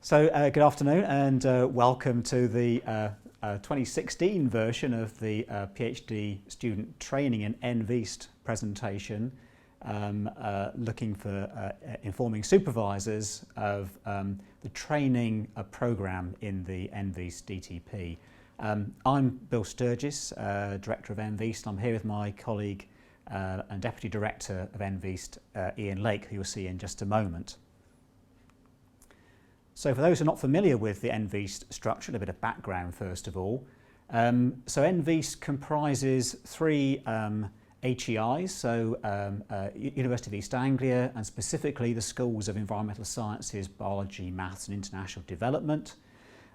Good afternoon and welcome to the 2016 version of the PhD student training in EnvEast presentation, looking for informing supervisors of the training program in the EnvEast DTP. I'm Bill Sturgis, Director of EnvEast. I'm here with my colleague and Deputy Director of EnvEast, Ian Lake, who you'll see in just a moment. So for those who are not familiar with the EnvEast structure, a bit of background first of all. So EnvEast comprises three HEIs, University of East Anglia and specifically the Schools of Environmental Sciences, Biology, Maths and International Development.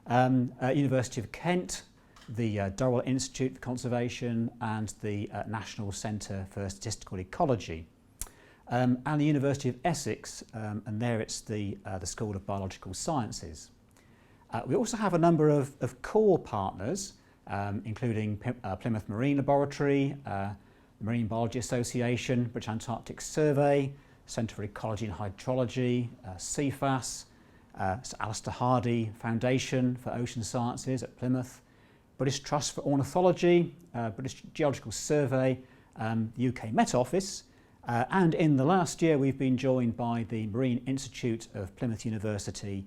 University of Kent, the Durrell Institute for Conservation and the National Centre for Statistical Ecology. And the University of Essex, and there it's the School of Biological Sciences. We also have a number of core partners, including Plymouth Marine Laboratory, the Marine Biology Association, British Antarctic Survey, Centre for Ecology and Hydrology, CFAS, Sir Alistair Hardy Foundation for Ocean Sciences at Plymouth, British Trust for Ornithology, British Geological Survey, the UK Met Office, and in the last year we've been joined by the Marine Institute of Plymouth University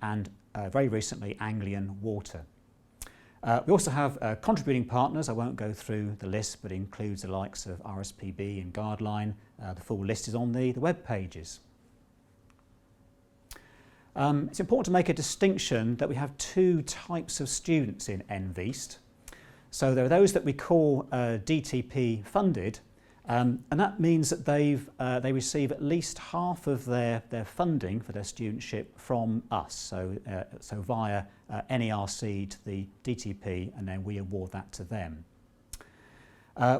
and very recently Anglian Water. We also have contributing partners. I won't go through the list, but includes the likes of RSPB and Guardline. The full list is on the web pages. It's important to make a distinction that we have two types of students in EnvEast. So there are those that we call DTP funded, and that means that they receive at least half of their funding for their studentship from us, so via NERC to the DTP, and then we award that to them.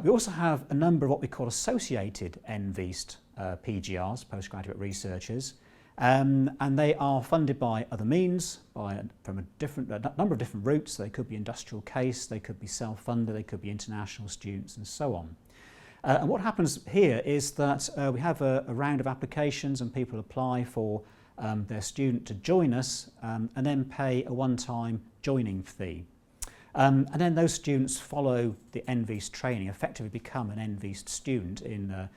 We also have a number of what we call associated EnvEast PGRs, postgraduate researchers, and they are funded by other means, from a number of different routes. They could be industrial case, they could be self-funded, they could be international students and so on. And what happens here is that we have a round of applications and people apply for their student to join us and then pay a one-time joining fee. And then those students follow the EnvEast training, effectively become an EnvEast student in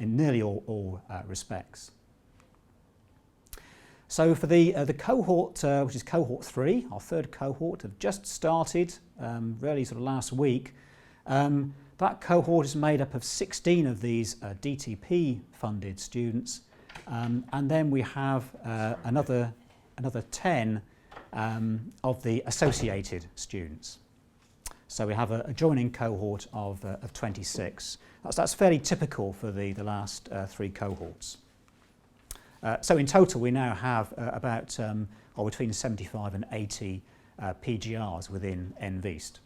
nearly all respects. So for the cohort, which is cohort 3, our third cohort, have just started really sort of last week. That cohort is made up of 16 of these DTP funded students, and then we have another 10 of the associated students. So we have a joining cohort of 26. That's fairly typical for the last three cohorts. So in total we now have about between 75 and 80 PGRs within EnvEast.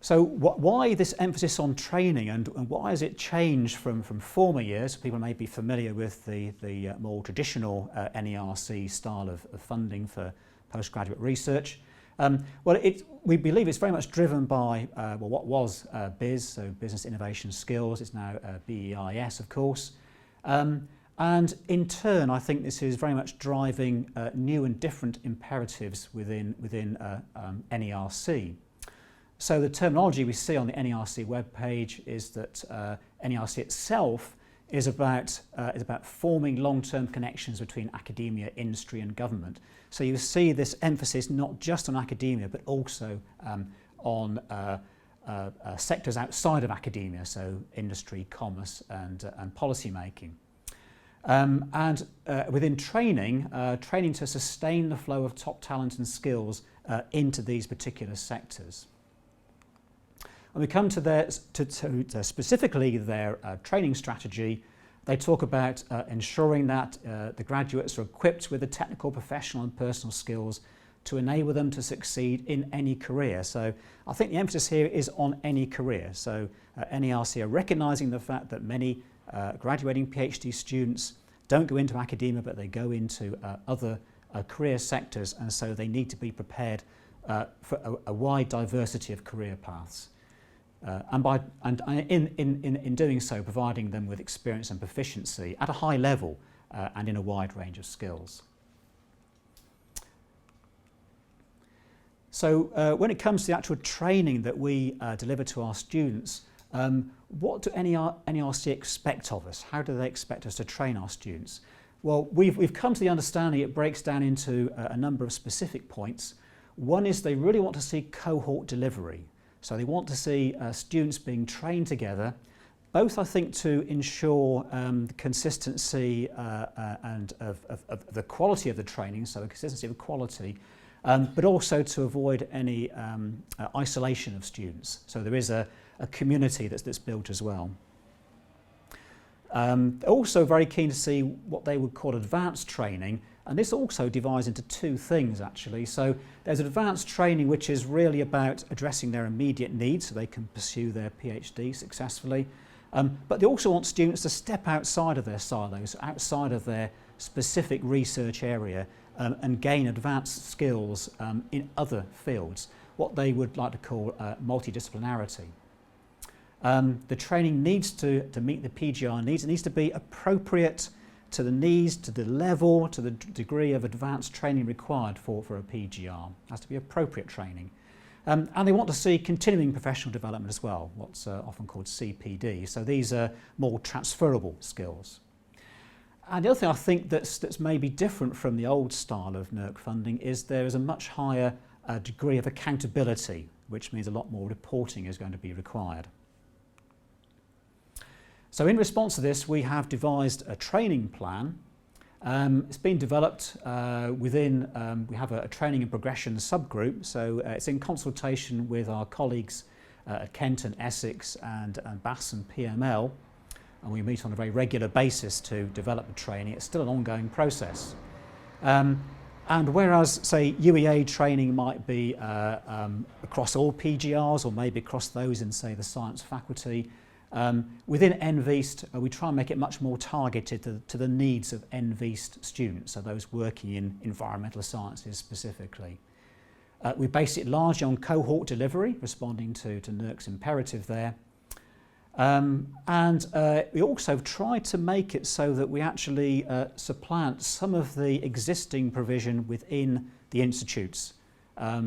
So why this emphasis on training, and why has it changed from former years? People may be familiar with the more traditional NERC style of funding for postgraduate research. We believe it's very much driven by what was BIS, so Business Innovation Skills. It's now BEIS, of course. And in turn, I think this is very much driving new and different imperatives within NERC. So the terminology we see on the NERC webpage is that NERC itself is about forming long-term connections between academia, industry and government. So you see this emphasis not just on academia but also on sectors outside of academia, so industry, commerce and policy making. And within training to sustain the flow of top talent and skills into these particular sectors. When we come to specifically their training strategy, they talk about ensuring that the graduates are equipped with the technical, professional and personal skills to enable them to succeed in any career. So I think the emphasis here is on any career. So NERC are recognising the fact that many graduating PhD students don't go into academia but they go into other career sectors, and so they need to be prepared for a wide diversity of career paths. In doing so, providing them with experience and proficiency at a high level and in a wide range of skills. So when it comes to the actual training that we deliver to our students, what do NERC expect of us? How do they expect us to train our students? Well, we've come to the understanding it breaks down into a number of specific points. One is they really want to see cohort delivery. So they want to see students being trained together, both I think to ensure the consistency and of the quality of the training, so the consistency of quality, but also to avoid any isolation of students. So there is a community that's built as well. Also very keen to see what they would call advanced training, and this also divides into two things actually. So there's advanced training which is really about addressing their immediate needs so they can pursue their PhD successfully, but they also want students to step outside of their silos, outside of their specific research area, and gain advanced skills in other fields, what they would like to call multidisciplinarity. The training needs to meet the PGR needs. It needs to be appropriate to the needs, to the level, to the degree of advanced training required for a PGR. It has to be appropriate training. And they want to see continuing professional development as well, what's often called CPD. So these are more transferable skills. And the other thing I think that's maybe different from the old style of NERC funding is there is a much higher degree of accountability, which means a lot more reporting is going to be required. So in response to this, we have devised a training plan. It's been developed within, we have a training and progression subgroup, so it's in consultation with our colleagues at Kent and Essex and BAS and PML, and we meet on a very regular basis to develop the training. It's still an ongoing process. And whereas, say, UEA training might be across all PGRs or maybe across those in, say, the science faculty, within EnvEast, we try and make it much more targeted to the needs of EnvEast students, so those working in environmental sciences specifically. We base it largely on cohort delivery, responding to NERC's imperative there. We also try to make it so that we actually supplant some of the existing provision within the institutes.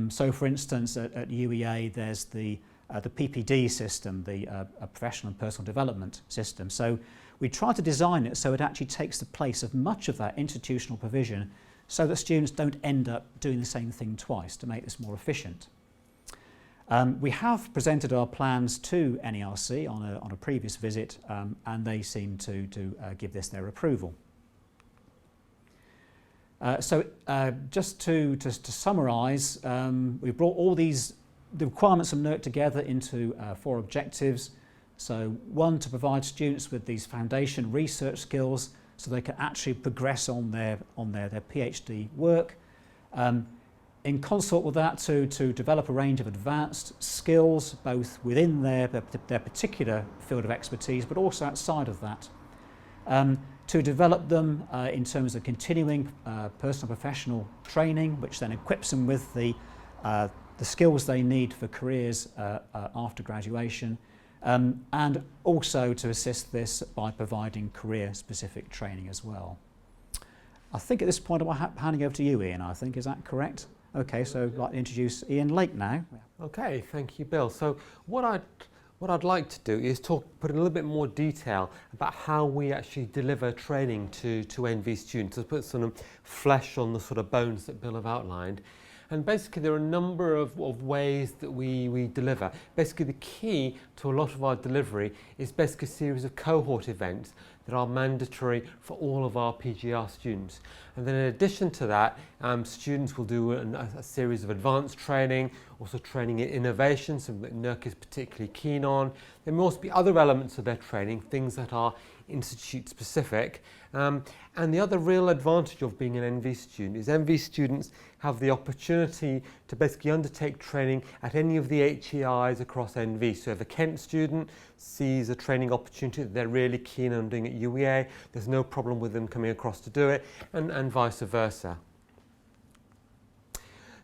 So for instance, at UEA, there's the PPD system, the professional and personal development system. So we try to design it so it actually takes the place of much of that institutional provision so that students don't end up doing the same thing twice to make this more efficient. We have presented our plans to NERC on a previous visit, and they seem to give this their approval. Just to summarise, we brought all the requirements of NERC together into 4 objectives. So 1, to provide students with these foundation research skills so they can actually progress on their PhD work. In consort with that, to develop a range of advanced skills, both within their particular field of expertise, but also outside of that. To develop them in terms of continuing personal professional training, which then equips them with the skills they need for careers after graduation, and also to assist this by providing career-specific training as well. I think at this point I'm handing over to you, Ian, I think. Is that correct? Okay, so I'd like to introduce Ian Lake now. Okay, thank you, Bill. So what I'd like to do is put in a little bit more detail about how we actually deliver training to EnvEast students, to put some flesh on the sort of bones that Bill have outlined. And basically there are a number of ways that we deliver. Basically the key to a lot of our delivery is basically a series of cohort events that are mandatory for all of our PGR students. And then in addition to that, students will do a series of advanced training, also training in innovation, something that NERC is particularly keen on. There may also be other elements of their training, things that are institute specific. And the other real advantage of being an EnvEast student is EnvEast students have the opportunity to basically undertake training at any of the HEIs across EnvEast. So if a Kent student sees a training opportunity that they're really keen on doing at UEA, there's no problem with them coming across to do it, and vice versa.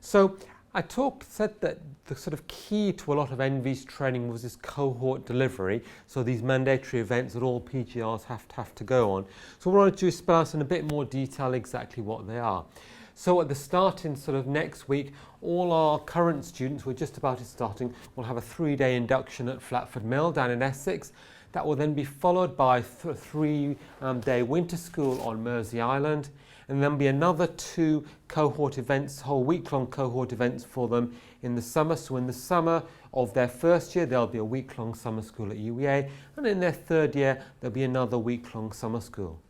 So I said that the sort of key to a lot of EnvEast training was this cohort delivery, so these mandatory events that all PGRs have to go on. So what I want to do is spell out in a bit more detail exactly what they are. So at the start in sort of next week, all our current students, we're just about to starting, will have a 3-day induction at Flatford Mill down in Essex. That will then be followed by a 3-day winter school on Mersey Island, and then be another 2 cohort events, whole week-long cohort events for them in the summer. So in the summer of their first year, there'll be a week-long summer school at UEA, and in their 3rd year, there'll be another week-long summer school.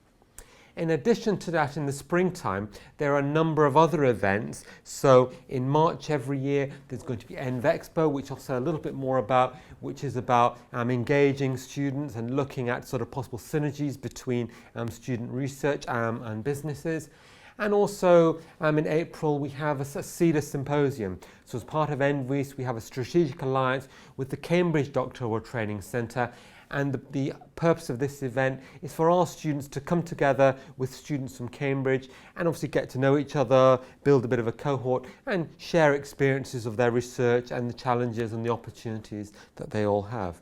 In addition to that, in the springtime, there are a number of other events. So in March every year, there's going to be EnvExpo, which I'll say a little bit more about, which is about engaging students and looking at sort of possible synergies between student research and businesses. And also in April, we have a CEDAR symposium. So as part of EnvEast, we have a strategic alliance with the Cambridge Doctoral Training Centre. And the purpose of this event is for our students to come together with students from Cambridge and obviously get to know each other, build a bit of a cohort and share experiences of their research and the challenges and the opportunities that they all have.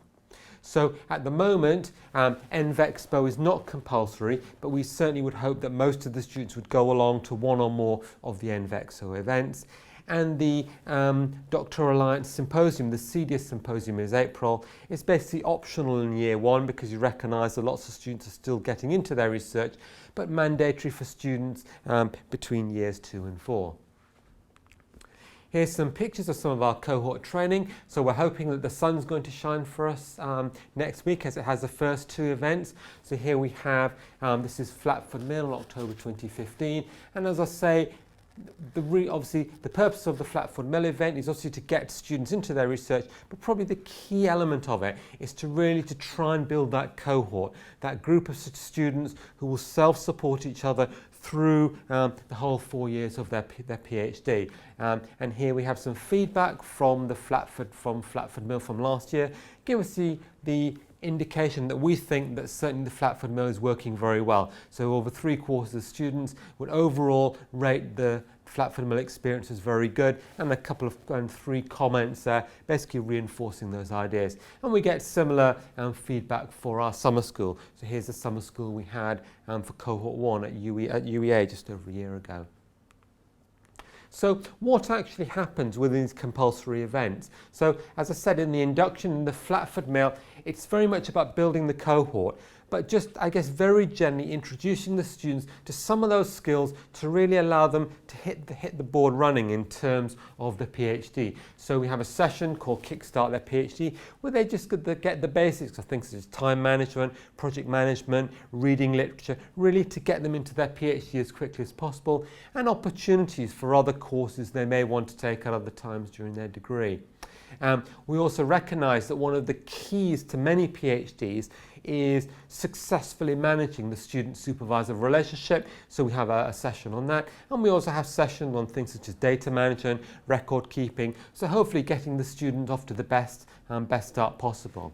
So at the moment, EnvExpo is not compulsory, but we certainly would hope that most of the students would go along to one or more of the EnvExpo events. And the Doctoral Alliance Symposium, the CEDAR Symposium, is April. It's basically optional in year 1 because you recognise that lots of students are still getting into their research, but mandatory for students between years 2 and 4. Here's some pictures of some of our cohort training. So we're hoping that the sun's going to shine for us next week as it has the first 2 events. So here we have, this is Flatford Mill in October 2015. And as I say, obviously the purpose of the Flatford Mill event is obviously to get students into their research, but probably the key element of it is to really try and build that cohort, that group of students who will self-support each other through the whole 4 years of their PhD. And here we have some feedback from Flatford Mill from last year. Give us the indication that we think that certainly the Flatford Mill is working very well. So over 3/4 of students would overall rate the Flatford Mill experience as very good, and a couple of 3 comments basically reinforcing those ideas. And we get similar feedback for our summer school. So here's the summer school we had for cohort 1 at UEA just over a year ago. So what actually happens with these compulsory events? So as I said in the induction in the Flatford Mill, it's very much about building the cohort, but just, I guess, very gently introducing the students to some of those skills to really allow them to hit the board running in terms of the PhD. So we have a session called Kickstart Their PhD, where they just get the basics of things such as time management, project management, reading literature, really to get them into their PhD as quickly as possible, and opportunities for other courses they may want to take at other times during their degree. We also recognise that one of the keys to many PhDs is successfully managing the student-supervisor relationship. So we have a session on that, and we also have sessions on things such as data management, record keeping, so hopefully getting the student off to the best start possible.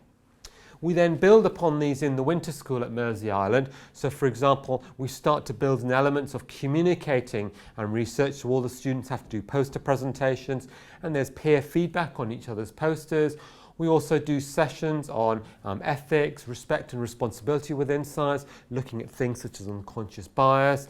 We then build upon these in the winter school at Mersey Island. So for example, we start to build in elements of communicating and research. So all the students have to do poster presentations, and there's peer feedback on each other's posters. We also do sessions on ethics, respect and responsibility within science, looking at things such as unconscious bias,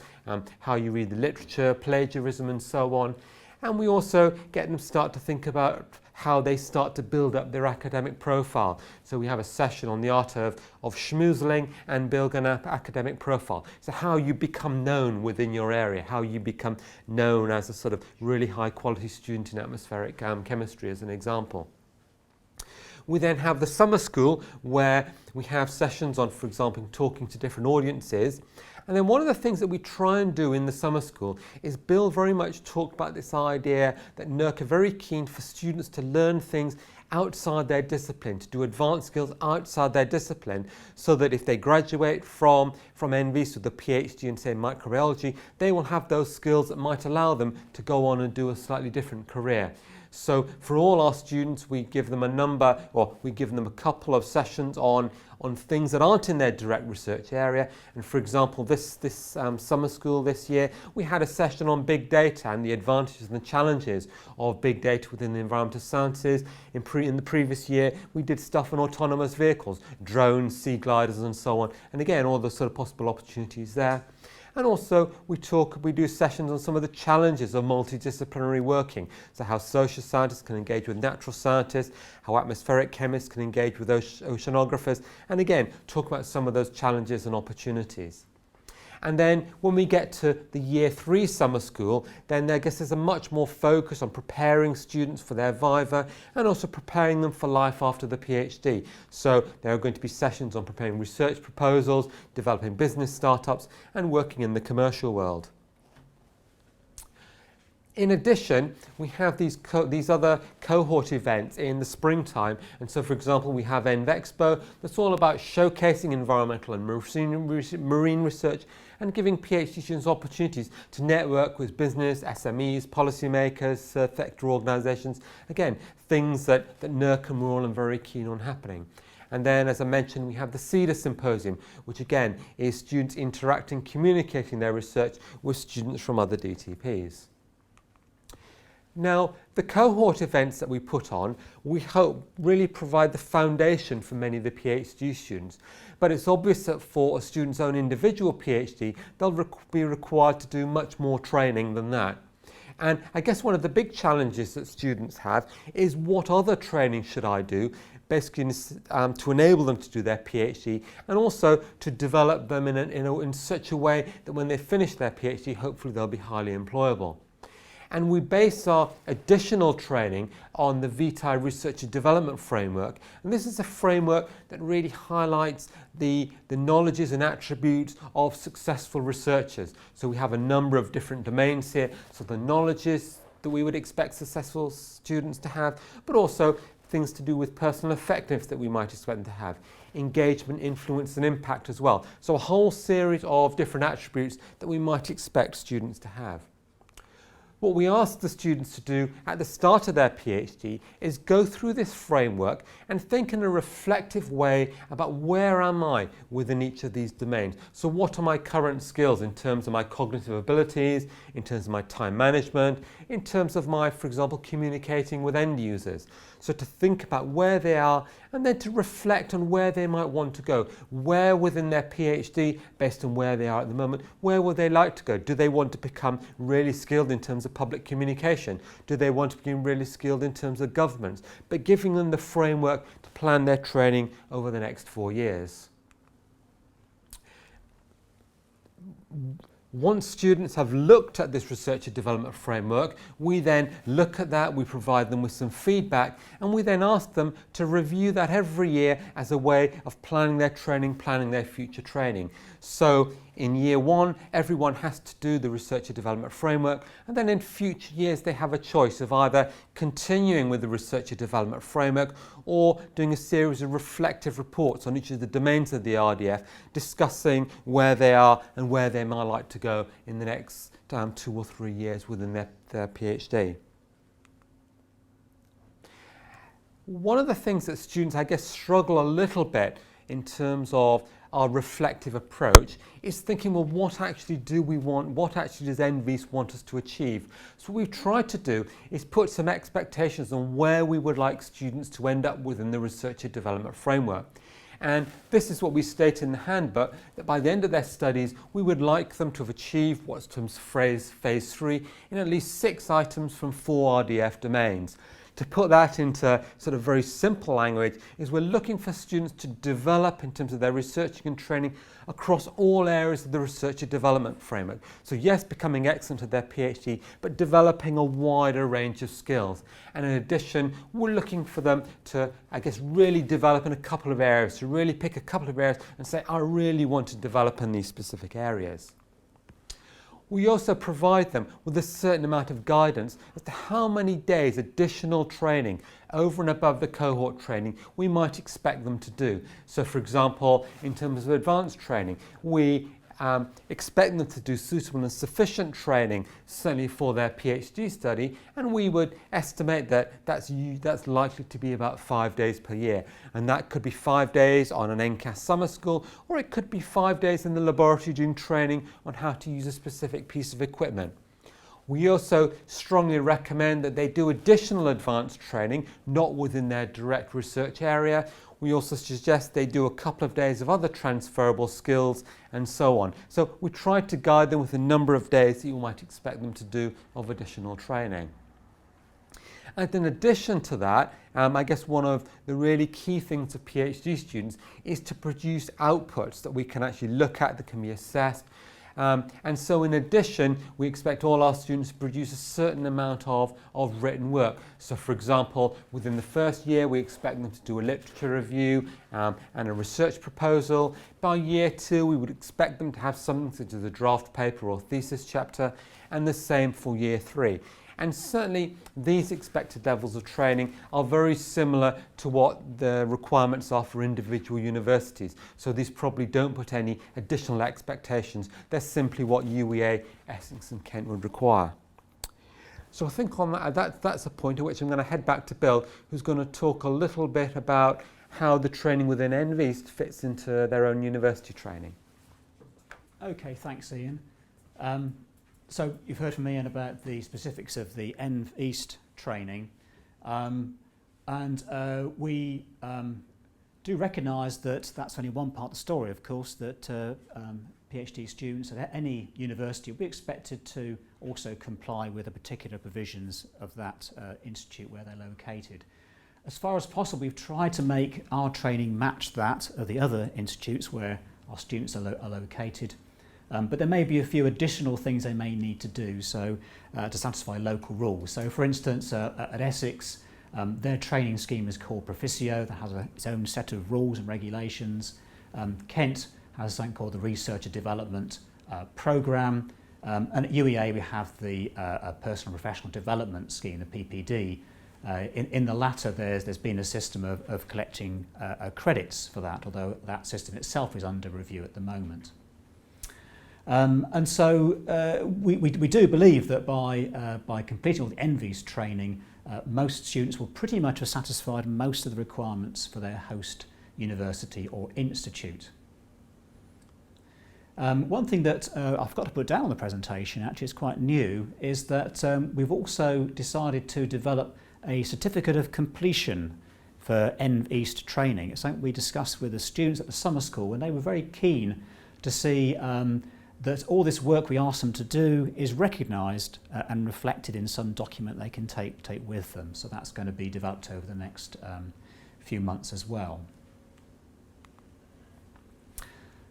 how you read the literature, plagiarism and so on. And we also get them start to think about how they start to build up their academic profile. So we have a session on the art of schmoozling and building an academic profile. So how you become known within your area, how you become known as a sort of really high quality student in atmospheric chemistry as an example. We then have the summer school where we have sessions on, for example, talking to different audiences. And then one of the things that we try and do in the summer school is Bill very much talked about this idea that NERC are very keen for students to learn things outside their discipline, to do advanced skills outside their discipline, so that if they graduate from EnvEast with a PhD in, say, microbiology, they will have those skills that might allow them to go on and do a slightly different career. So for all our students, we give them a couple of sessions on on things that aren't in their direct research area. And for example, this summer school this year, we had a session on big data and the advantages and the challenges of big data within the environmental sciences. In the previous year, we did stuff on autonomous vehicles, drones, sea gliders and so on. And again, all the sort of possible opportunities there. And also we do sessions on some of the challenges of multidisciplinary working. So how social scientists can engage with natural scientists, how atmospheric chemists can engage with oceanographers, and again, talk about some of those challenges and opportunities. And then when we get to the Year 3 summer school, then I guess there's a much more focus on preparing students for their viva and also preparing them for life after the PhD. So there are going to be sessions on preparing research proposals, developing business startups, and working in the commercial world. In addition, we have these other cohort events in the springtime. And so, for example, we have EnvExpo that's all about showcasing environmental and marine research and giving PhD students opportunities to network with business, SMEs, policymakers, sector organisations. Again, things that NERC and we're all very keen on happening. And then, as I mentioned, we have the CEDAR Symposium, which again is students interacting, communicating their research with students from other DTPs. Now, the cohort events that we put on, we hope really provide the foundation for many of the PhD students. But it's obvious that for a student's own individual PhD, they'll be required to do much more training than that. And I guess one of the big challenges that students have is what other training should I do, basically to enable them to do their PhD and also to develop them in such a way that when they finish their PhD, hopefully they'll be highly employable. And we base our additional training on the VTI Research and Development Framework. And this is a framework that really highlights the knowledges and attributes of successful researchers. So we have a number of different domains here. So the knowledges that we would expect successful students to have, but also things to do with personal effectiveness that we might expect them to have. Engagement, influence and impact as well. So a whole series of different attributes that we might expect students to have. What we ask the students to do at the start of their PhD is go through this framework and think in a reflective way about where am I within each of these domains. So what are my current skills in terms of my cognitive abilities, in terms of my time management, in terms of my, for example, communicating with end users. So to think about where they are and then to reflect on where they might want to go. Where within their PhD, based on where they are at the moment, where would they like to go? Do they want to become really skilled in terms of public communication? Do they want to become really skilled in terms of governance? But giving them the framework to plan their training over the next 4 years. Once students have looked at this research and development framework, we then look at that, we provide them with some feedback, and we then ask them to review that every year as a way of planning their training, planning their future training. So in year 1, everyone has to do the research and development framework, and then in future years they have a choice of either continuing with the research and development framework or doing a series of reflective reports on each of the domains of the RDF, discussing where they are and where they might like to go in the next 2 or 3 years within their PhD. One of the things that students, I guess, struggle a little bit in terms of our reflective approach is thinking, well, what actually do we want? What actually does EnvEast want us to achieve? So what we've tried to do is put some expectations on where we would like students to end up within the research and development framework. And this is what we state in the handbook, that by the end of their studies, we would like them to have achieved what's termed phase 3 in at least 6 items from 4 RDF domains. To put that into sort of very simple language is we're looking for students to develop in terms of their researching and training across all areas of the research and development framework. So yes, becoming excellent at their PhD, but developing a wider range of skills. And in addition, we're looking for them to, I guess, really develop in a couple of areas, to really pick a couple of areas and say, I really want to develop in these specific areas. We also provide them with a certain amount of guidance as to how many days additional training over and above the cohort training we might expect them to do. So for example, in terms of advanced training, we expect them to do suitable and sufficient training, certainly for their PhD study, and we would estimate that that's likely to be about 5 days per year. And that could be 5 days on an NCAS summer school, or it could be 5 days in the laboratory doing training on how to use a specific piece of equipment. We also strongly recommend that they do additional advanced training, not within their direct research area. We also suggest they do a couple of days of other transferable skills and so on. So we try to guide them with a number of days that you might expect them to do of additional training. And in addition to that, I guess one of the really key things of PhD students is to produce outputs that we can actually look at, that can be assessed. And so in addition, we expect all our students to produce a certain amount of written work. So for example, within the first year, we expect them to do a literature review and a research proposal. By year 2, we would expect them to have something such as a draft paper or thesis chapter, and the same for year 3. And certainly these expected levels of training are very similar to what the requirements are for individual universities. So these probably don't put any additional expectations. They're simply what UEA, Essex and Kent would require. So I think on that's a point at which I'm going to head back to Bill, who's going to talk a little bit about how the training within EnvEast fits into their own university training. Okay, thanks Ian. So you've heard from Ian about the specifics of the EnvEast training, and we do recognise that that's only one part of the story, of course, that PhD students at any university will be expected to also comply with the particular provisions of that institute where they're located. As far as possible, we've tried to make our training match that of the other institutes where our students are located. But there may be a few additional things they may need to do to satisfy local rules. So for instance, at Essex, their training scheme is called Proficio, that has its own set of rules and regulations. Kent has something called the Researcher Development Programme, and at UEA we have the Personal Professional Development Scheme, the PPD. In the latter, there's been a system of collecting credits for that, although that system itself is under review at the moment. And so we do believe that by completing all the EnvEast training, most students will pretty much have satisfied most of the requirements for their host university or institute. One thing that I forgot to put down on the presentation, actually it's quite new, is that we've also decided to develop a certificate of completion for EnvEast training. It's something we discussed with the students at the summer school, and they were very keen to see that all this work we asked them to do is recognised and reflected in some document they can take with them. So that's going to be developed over the next few months as well.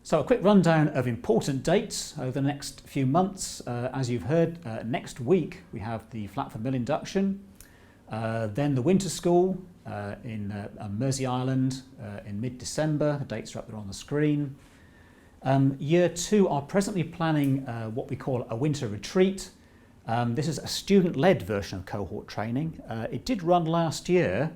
So a quick rundown of important dates over the next few months. As you've heard, next week we have the Flatford Mill induction, then the winter school in Mersey Island in mid-December. The dates are up there on the screen. Year 2 are presently planning what we call a winter retreat. This is a student-led version of cohort training. It did run last year,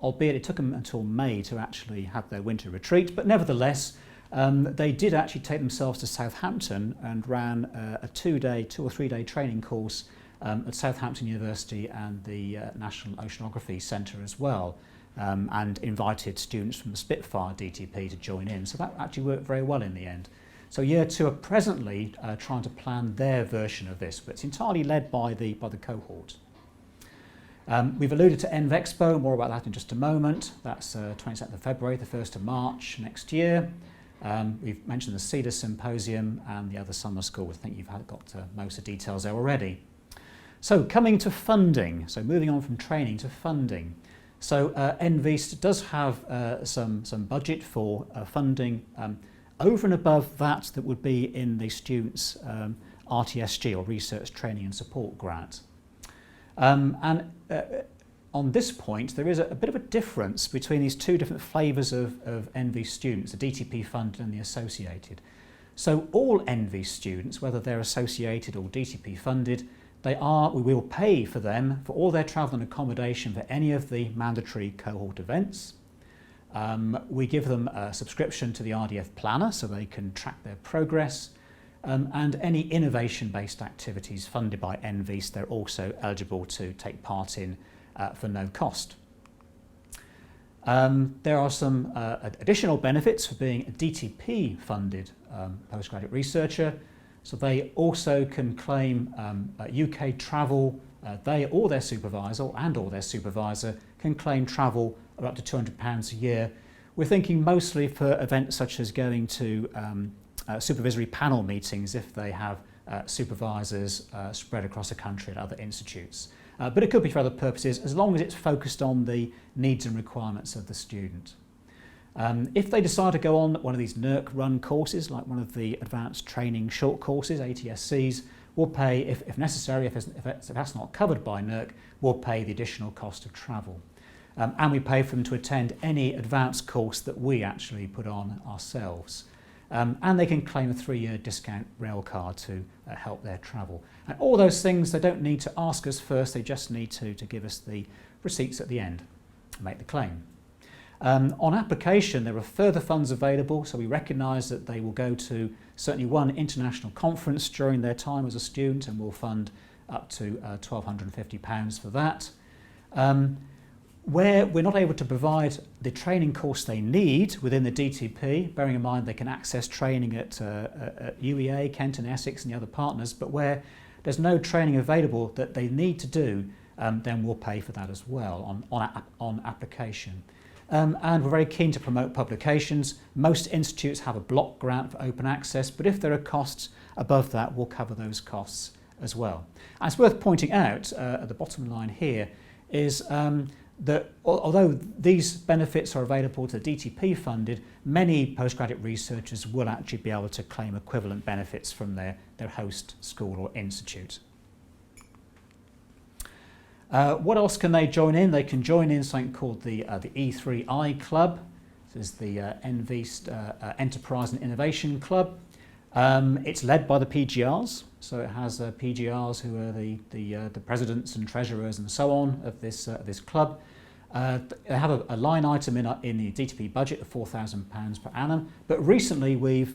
albeit it took them until May to actually have their winter retreat, but nevertheless they did actually take themselves to Southampton and ran a 2 or 3 day training course at Southampton University and the National Oceanography Centre as well. And invited students from the Spitfire DTP to join in. So that actually worked very well in the end. So year 2 are presently trying to plan their version of this, but it's entirely led by the cohort. We've alluded to EnvExpo, more about that in just a moment. That's 27th of February, the 1st of March next year. We've mentioned the CEDAR Symposium and the other summer school. I think you've got most of the details there already. So coming to funding, so moving on from training to funding. So EnvEast does have some budget for funding over and above that would be in the students' RTSG or Research Training and Support grant. And on this point there is a bit of a difference between these two different flavours of EnvEast students, the DTP funded and the associated. So all EnvEast students, whether they're associated or DTP funded, we will pay for them for all their travel and accommodation for any of the mandatory cohort events. We give them a subscription to the RDF Planner so they can track their progress, and any innovation-based activities funded by EnvEast they're also eligible to take part in for no cost. There are some additional benefits for being a DTP-funded postgraduate researcher. So they also can claim UK travel. They or their supervisor can claim travel of up to £200 a year. We're thinking mostly for events such as going to supervisory panel meetings if they have supervisors spread across the country at other institutes. But it could be for other purposes as long as it's focused on the needs and requirements of the student. If they decide to go on one of these NERC run courses, like one of the advanced training short courses, ATSCs, we'll pay, if necessary, if that's not covered by NERC, we'll pay the additional cost of travel. And we pay for them to attend any advanced course that we actually put on ourselves. And they can claim a 3-year discount rail card to help their travel. And all those things, they don't need to ask us first, they just need to give us the receipts at the end and make the claim. On application, there are further funds available, so we recognise that they will go to certainly one international conference during their time as a student, and we'll fund up to £1,250 for that. Where we're not able to provide the training course they need within the DTP, bearing in mind they can access training at UEA, Kent and Essex and the other partners, but where there's no training available that they need to do, then we'll pay for that as well on application. And we're very keen to promote publications. Most institutes have a block grant for open access, but if there are costs above that, we'll cover those costs as well. And it's worth pointing out at the bottom line here is that although these benefits are available to DTP funded, many postgraduate researchers will actually be able to claim equivalent benefits from their host school or institute. What else can they join in? They can join in something called the E3I Club. This is the EnvEast Enterprise and Innovation Club. It's led by the PGRs, so it has PGRs who are the presidents and treasurers and so on of this club. They have a line item in the DTP budget of £4,000 per annum, but recently we've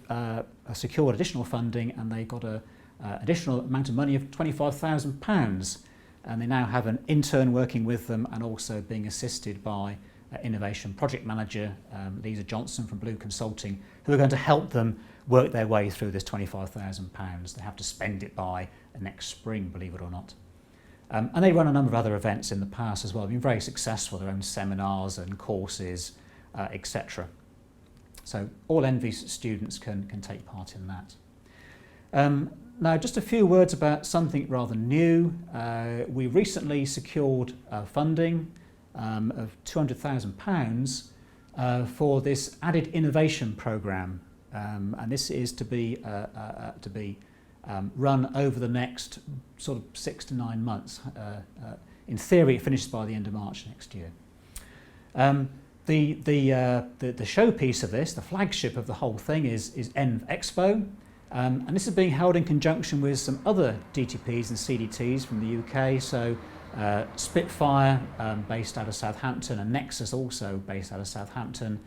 secured additional funding and they got an additional amount of money of £25,000. And they now have an intern working with them and also being assisted by Innovation Project Manager Lisa Johnson from Blue Consulting, who are going to help them work their way through this £25,000. They have to spend it by next spring, believe it or not. And they run a number of other events in the past as well. They've been very successful, their own seminars and courses, etc. So all EnvEast students can take part in that. Now, just a few words about something rather new. We recently secured funding of £200,000 for this added innovation programme, and this is to be run over the next sort of 6 to 9 months. In theory, it finishes by the end of March next year. The showpiece of this, the flagship of the whole thing, is EnvExpo. And this is being held in conjunction with some other DTPs and CDTs from the UK, so Spitfire, based out of Southampton, and Nexus, also based out of Southampton,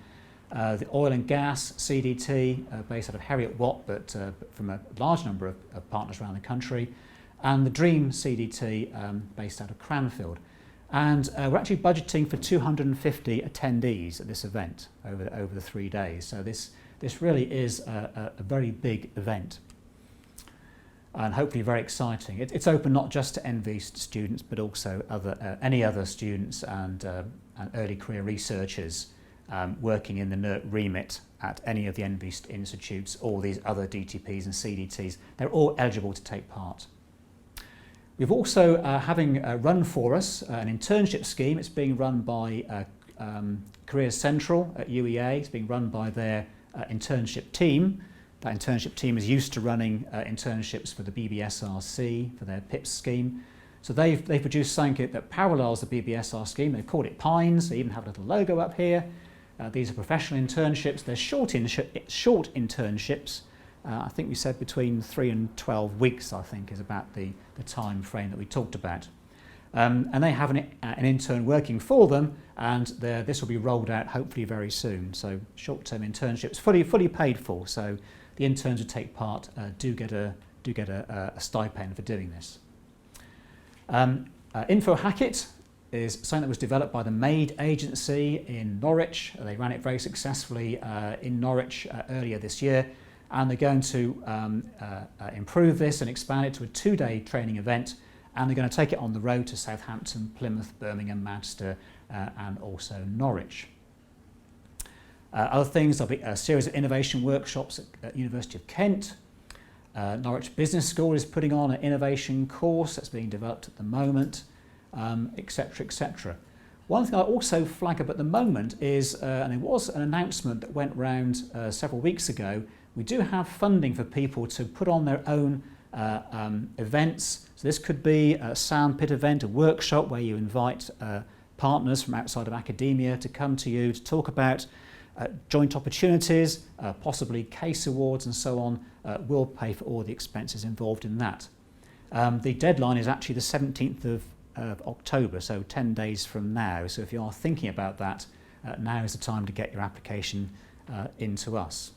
the Oil and Gas CDT, based out of Heriot Watt, but from a large number of partners around the country, and the Dream CDT, based out of Cranfield. And we're actually budgeting for 250 attendees at this event over the 3 days. So this really is a very big event and hopefully very exciting. It's open not just to EnvEast students but also any other students and early career researchers working in the NERC remit at any of the EnvEast institutes or these other DTPs and CDTs. They're all eligible to take part. We've also having run for us an internship scheme. It's being run by Careers Central at UEA. It's being run by their internship team. That internship team is used to running internships for the BBSRC, for their PIPS scheme. So they've produced something that parallels the BBSR scheme. They've called it Pines. They even have a little logo up here. These are professional internships. They're short internships. I think we said between 3 and 12 weeks, I think, is about the time frame that we talked about. And they have an intern working for them, and this will be rolled out hopefully very soon. So short-term internships, fully paid for. So the interns who take part do get a stipend for doing this. InfoHackIt is something that was developed by the MAID agency in Norwich. They ran it very successfully in Norwich earlier this year, and they're going to improve this and expand it to a 2-day training event, and they're going to take it on the road to Southampton, Plymouth, Birmingham, Manchester and also Norwich. Other things, there'll be a series of innovation workshops at University of Kent. Norwich Business School is putting on an innovation course that's being developed at the moment, etc, etc. One thing I also flag up at the moment is, and it was an announcement that went round several weeks ago, we do have funding for people to put on their own events. So this could be a sound pit event, a workshop where you invite partners from outside of academia to come to you to talk about joint opportunities, possibly case awards and so on. We'll pay for all the expenses involved in that. The deadline is actually the 17th of October, so 10 days from now. So if you are thinking about that, now is the time to get your application into us.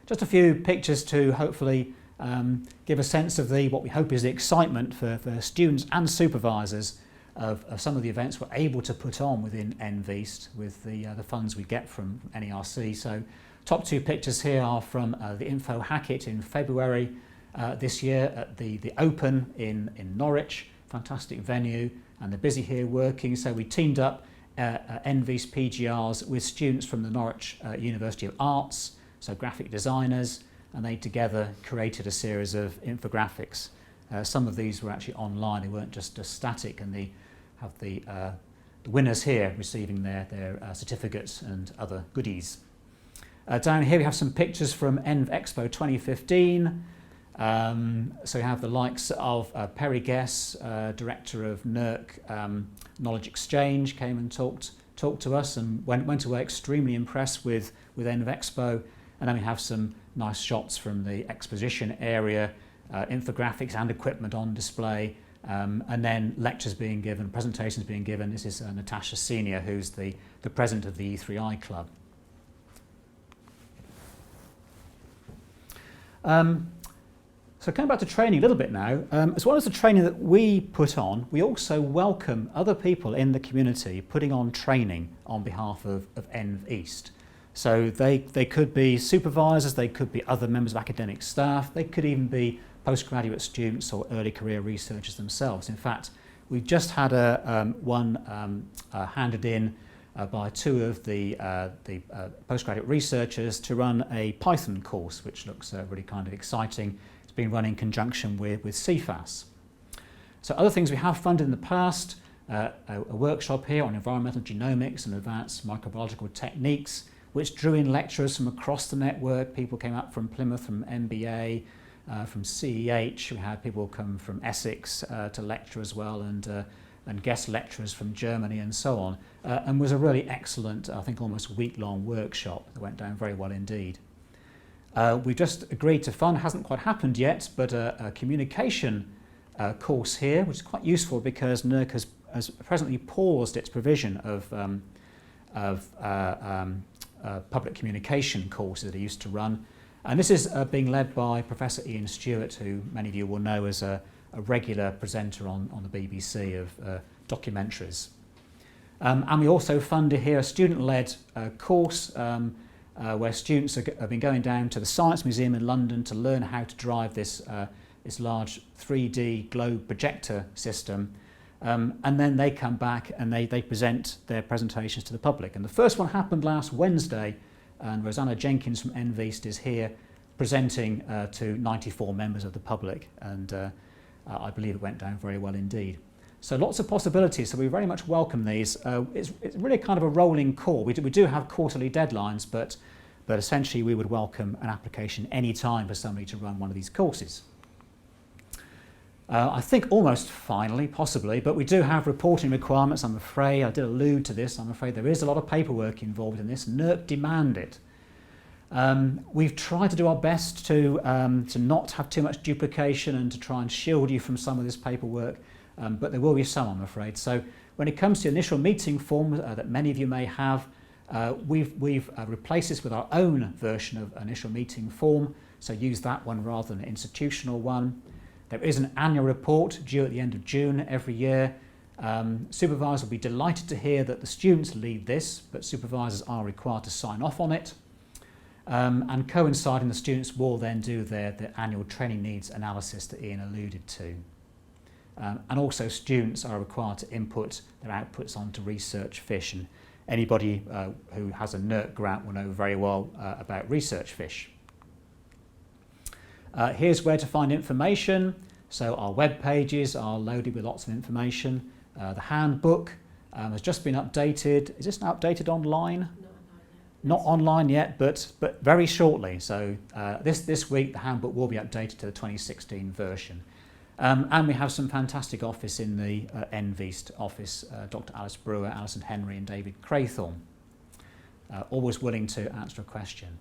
Just a few pictures to hopefully give a sense of what we hope is the excitement for students and supervisors of some of the events we're able to put on within EnvEast with the funds we get from NERC. So top 2 pictures here are from the InfoHackIt in February this year at the Open in Norwich. Fantastic venue, and they're busy here working. So we teamed up EnvEast PGRs with students from the Norwich University of Arts, so graphic designers, and they together created a series of infographics. Some of these were actually online, they weren't just static, and they have the winners here receiving their certificates and other goodies. Down here we have some pictures from EnvExpo 2015. So we have the likes of Perry Guess, director of NERC Knowledge Exchange, came and talked to us and went away extremely impressed with EnvExpo. And then we have some nice shots from the exposition area, infographics and equipment on display, and then lectures being given, presentations being given. This is Natasha Senior, who's the president of the E3I Club. So coming back to training a little bit now, as well as the training that we put on, we also welcome other people in the community putting on training on behalf of EnvEast. So they could be supervisors, they could be other members of academic staff, they could even be postgraduate students or early career researchers themselves. In fact, we've just had one handed in by 2 of the postgraduate researchers to run a Python course, which looks really kind of exciting. It's been run in conjunction with CFAS. So other things we have funded in the past, a workshop here on environmental genomics and advanced microbiological techniques, which drew in lecturers from across the network. People came up from Plymouth, from MBA, from CEH. We had people come from Essex to lecture as well, and guest lecturers from Germany and so on, and was a really excellent, I think almost week-long workshop that went down very well indeed. We've just agreed to fund, hasn't quite happened yet, but a communication course here, which is quite useful because NERC has presently paused its provision of public communication courses that it used to run. And this is being led by Professor Ian Stewart, who many of you will know as a regular presenter on the BBC of documentaries. And we also funded here a student-led course where students have been going down to the Science Museum in London to learn how to drive this large 3D globe projector system. And then they come back and they present their presentations to the public. And the first one happened last Wednesday, and Rosanna Jenkins from EnvEast is here presenting to 94 members of the public, and I believe it went down very well indeed. So lots of possibilities, so we very much welcome these. It's really kind of a rolling call. We do have quarterly deadlines, but essentially we would welcome an application any time for somebody to run one of these courses. I think almost finally, possibly, but we do have reporting requirements, I'm afraid. I did allude to this. I'm afraid there is a lot of paperwork involved in this. NERC demand it. We've tried to do our best to not have too much duplication and to try and shield you from some of this paperwork. but there will be some, I'm afraid. So when it comes to initial meeting form that many of you may have, we've replaced this with our own version of initial meeting form, so use that one rather than an institutional one. There is an annual report due at the end of June every year. Supervisors will be delighted to hear that the students lead this, but supervisors are required to sign off on it. And coinciding, the students will then do their annual training needs analysis that Ian alluded to. And also students are required to input their outputs onto Research Fish, and anybody who has a NERC grant will know very well about Research Fish. Here's where to find information. So our web pages are loaded with lots of information. The handbook has just been updated. Is this now updated online? Not online yet, but very shortly. So this week the handbook will be updated to the 2016 version. And we have some fantastic office in the EnvEast office, Dr. Alice Brewer, Alison Henry and David Craythorne. Always willing to answer a question.